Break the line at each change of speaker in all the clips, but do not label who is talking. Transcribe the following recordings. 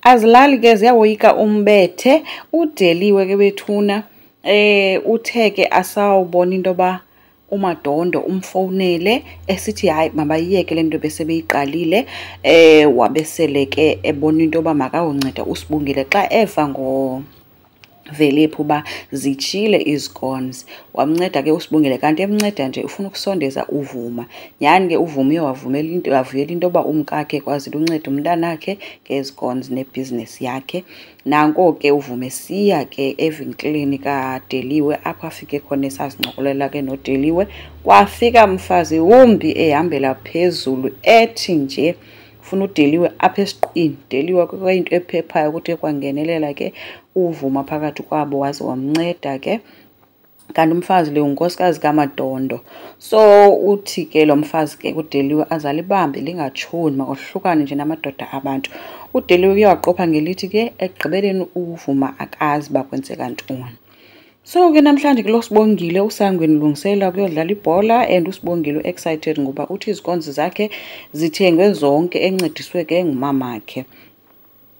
Azilali ke ziyawoyika umbethe. uDeliwe ke bethuna uthe ke asawubona into yoba uMadondo umfowunele esithi hayi mabayiyeke le nto besebeyiqalile. Wabesele ke ebona into yoba makawunceda uSibongile xa eva Veliphi uba zitshile izikonzi. Wamnceda ke uSibongile, kanti emnceda nje ufuna ukusondeza uVuma. Nyhani ke uVuma uye wavuyela into yoba umkakhe ekwazile unceda umntanakhe ngezikonzi nebhizinesi yakhe. Nanko ke uVuma esiya ke evenkileni kaDeliwe apho afike khona esazincokolela ke noDeliwe. Kwafika mfazi wumbi ehambela phezulu ethi nje ufuna uDeliwe apha esiqini. Deliwe kwakuyinto ephephayo ukuthi kwangenelela ke uVuma phakathi kwabo waze wamnceda ke, kanti umfazi le unkosikazi kaMadondo. So uthi ke lo mfazi ke uDeliwe azalibambe lingatshoni, makohlukane nje namadoda abantu. uDeliwe uye waqopha ngelithi ke ekugqibeleni uVuma akazi uba kwenzeka ntoni. So ke namhlanje kulo Sibongile uSangweni ulungiselela ukuyodlala ibhola, and uSibongile excited ngoba uthi izikonzi zakhe zithengwe zonke encediswe ke ngumamakhe.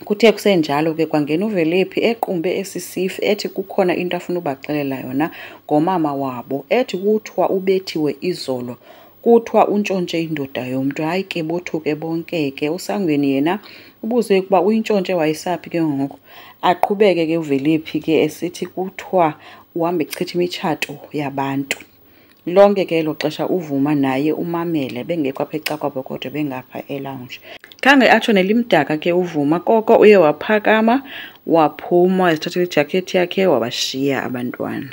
Kuthe kusenjalo ke kwangena uVeliphi equmbe esisifi ethi kukhona into afuna ubaxelela yona ngomama wabo. Ethi kuthiwa ubethiwe izolo, kuthiwa untshontshe indoda yomntu. Hayi ke bothuke bonke ke. uSangweni yena ubuze ukuba uyintshontshe wayisaphi ke ngoku. Aqhubeke ke uVeliphi ke esithi kuthiwa uhambe echitha imitshato yabantu. Lonke ke elo xesha uVuma naye umamele bengekho apha ecakwabo kodwa bengapha elounge. Khange atsho nelimdaka ke uVuma, koko uye waphakama waphuma wazithathela ijakhethi yakhe wabashiya abantwana.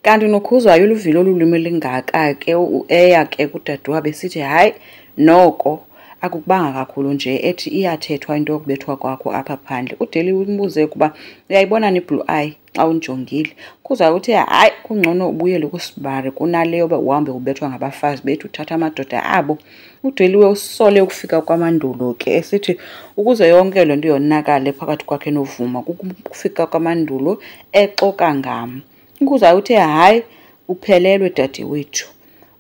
Kanti noKhuzwayo uluvile olulwimi lingaka ke eya ke kudadewabo esithi hayi noko akukubanga kakhulu nje, ethi iyathethwa into yokubethwa kwakho apha phandle. uDeliwe umbuze ukuba uyayibona ni-blue eye xa unjongile. Khuzwayo uthe hayi kungcono ubuyele kuSibari kunaleyo uba uhambe ubethwa ngabafazi bethu uthatha amadoda abo. uDeliwe usole ukufika kwamandulo ke esithi ukuze yonke le nto yonakale phakathi kwakhe noVuma kukufika kwamandulo exoka ngam. uKhuzwayo uthe hayi uphelelwe dadewethu,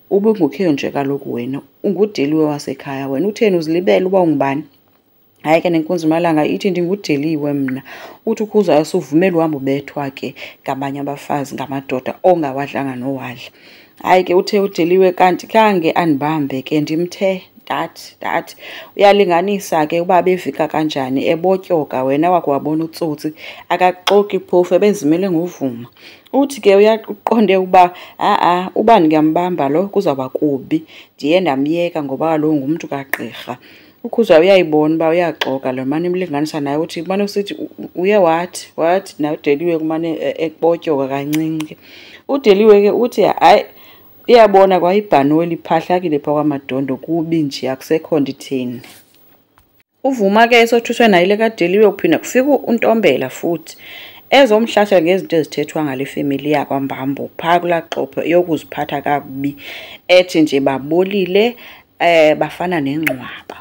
ubungukhe nje kaloku wena unguDeliwe wasekhaya. Wena utheni uzilibele uba ungubani? Hayi ke nenkunzi malanga ithi ndinguDeliwe mna. Uthi uKhuzwayo suvumela uhamba ubethwa ke ngabanye abafazi ngamadoda ongawadlanga nowadla. Hayi ke uthe uDeliwe kanti khange andibambe ke ndimthe ndathi uyalinganisa ke uba bevika kanjani ebotyoka, wena wakho wabona utsotsi akaxoki phofu ebezimele ngoVuma. Uthi ke uqonde ukuba uba ndingambamba lo kuzawuba kubi, ndiye ndamyeka ngoba kaloku ngumntu kagqirha. uKhuzwayo uyayibona uba uyaxoka lo mane imlinganisa naye. Uthi kumane usithi uye wathi naye uDeliwe kumane ebotyoka kancinci. uDeliwe ke uthi hayi uyabona kwa ibhanoli iphahlakile phaa kwaMadondo kubi nje akusekho nditheni. uVuma ke esothuswe nayo le kaDeliwe kuphinda kufika uNtombela futhi ezomhlahla ngezinto ezithethwa ngale family yakwaMbambo phaa kulaa xopho yokuziphatha kakubi. Ethi nje babolile bafana nengcwaba.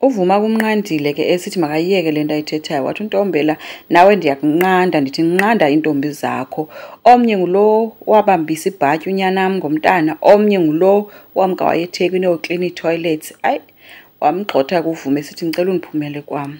uVuma kumnqandile ke esithi makayiyeke le nto ayithethayo. Wathi uNtombela nawe ndiyakunqanda, ndithi nqanda iintombi zakho. Omnye ngulo wabambisa ibhatyi unyanam ngomntana, omnye ngulo wamka wayeThekwini yoklina ii-toilets. Hayi wamgxotha kuVuma esithi ndicela undiphumele kwam.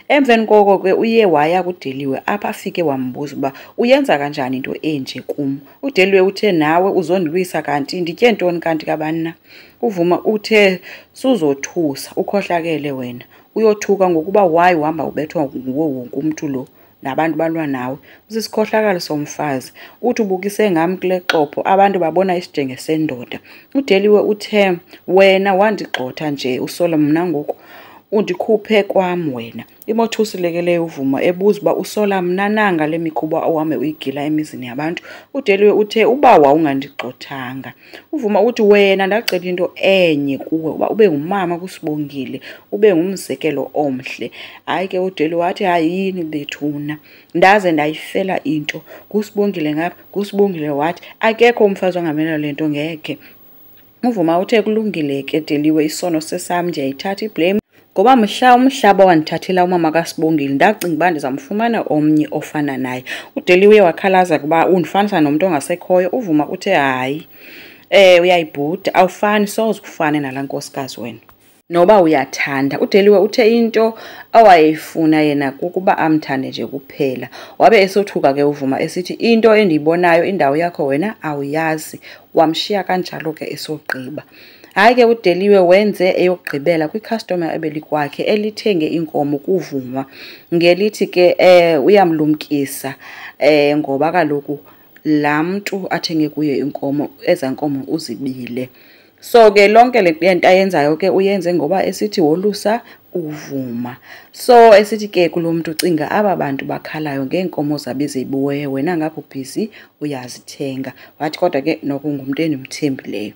Emveni koko ke uye waya kuDeliwe apha afike wambuza uba uyenza kanjani into enje kum. uDeliwe uthe nawe uzondiwisa kanti nditye ntoni kanti kabani na? uVuma uthe suzothusa ukhohlakele wena, uyothuka ngokuba wayi uhamba ubethwa nguwo wonke umntu lo nabantu balwa nawe. Usisikhohlakalo somfazi, uthi ubukise ngam kule xopho abantu babona isidenge sendoda. uDeliwe uthe wena wandigxotha nje usola mna ngoku undikhuphe kwam wena. Imothusile ke leyo uVuma ebuza uba usola mna nanga le mikhuba ohambe uyigila emizini yabantu. uDeliwe uthe uba wawungandigxothanga. uVuma uthi wena ndacela into enye kuwe uba ube ngumama kuSibongile, ube ngumzekelo omhle. Hayi ke uDeliwe wathi hayi yini bethuna, ndaze ndayifela into. nguSibongile ngapha nguSibongile wathi akekho umfazi ongamela le nto ngekhe. uVuma uthe kulungile ke Deliwe, isono sesam ndiyayithatha iblame ngoba mhla umhlaba wandithathela umama kaSibongile ndacinga uba ndizamfumana omnye ofana naye. uDeliwe wakhalaza kuba undifanisa nomntu ongasekhoyo. uVuma uthe hayi uyayibhuda awufani, soze ufane nalaa nkosikazi wena. noba uyathanda. uDeliwe uthe into awayifuna yena kukuba amthande nje kuphela. Wabe esothuka ke uVuma esithi into endiyibonayo indawo yakho wena awuyazi. Wamshiya kanjalo ke esogqiba. Hayi ke uDeliwe wenze eyokugqibela kwicustomer ebelikwakhe elithenge inkomo kuVuma ngelithi ke uyamlumkisa ngoba kaloku laa mntu athenge kuye inkomo eza nkomo uzibile. So ke lonke le nto ayenzayo ke uyenze ngoba esithi wolusa uVuma. So esithi ke kulo muntu cinga aba bantu bakhalayo ngeenkomo zabo ezibuweyo wena ngapha ubhizi uyazithenga. Wathi kodwa ke nokungumuntu endimthembileyo.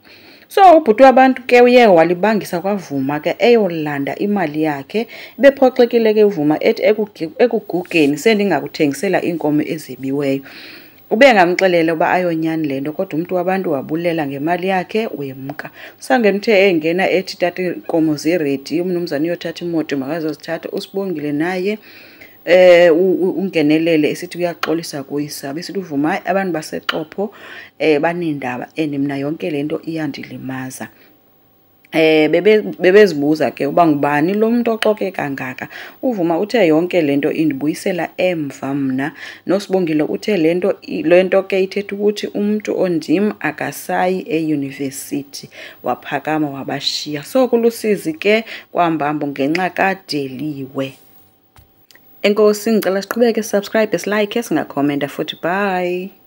So ubhuti wabantu ke uye walibangisa kwaVuma ke eyolanda imali yakhe. Bephoxekile ke uVuma ethi ekugugeni sendingakuthengisela inkomo ezibiweyo. Ube ngamxelela uba ayonyani lento kodwa umuntu wabantu wabulela ngemali yakhe wemka. Sangena uthe engena ethi tata inkomo ziredi umnumzane uyothatha imoto makazozithatha. uSibongile naye ungenelele esithi uyaxolisa kuyisaba esithi uVuma hayi abantu baseXhopho banendaba and mina yonke lento iyandilimaza. Bebezibuza ke uba ngubani lo muntu oxoke kangaka. uVuma uthe yonke lento indibuyisela emva mna. noSibongile uthe lento ke ithetha ukuthi umuntu ondim akasayi eyunivesithi. Waphakama wabashiya. So kulusizi ke kwambambo ngenxa kaDeliwe. Enkosi ngicela siqhubeke subscribe, silike, singakhomenta futhi. Bye.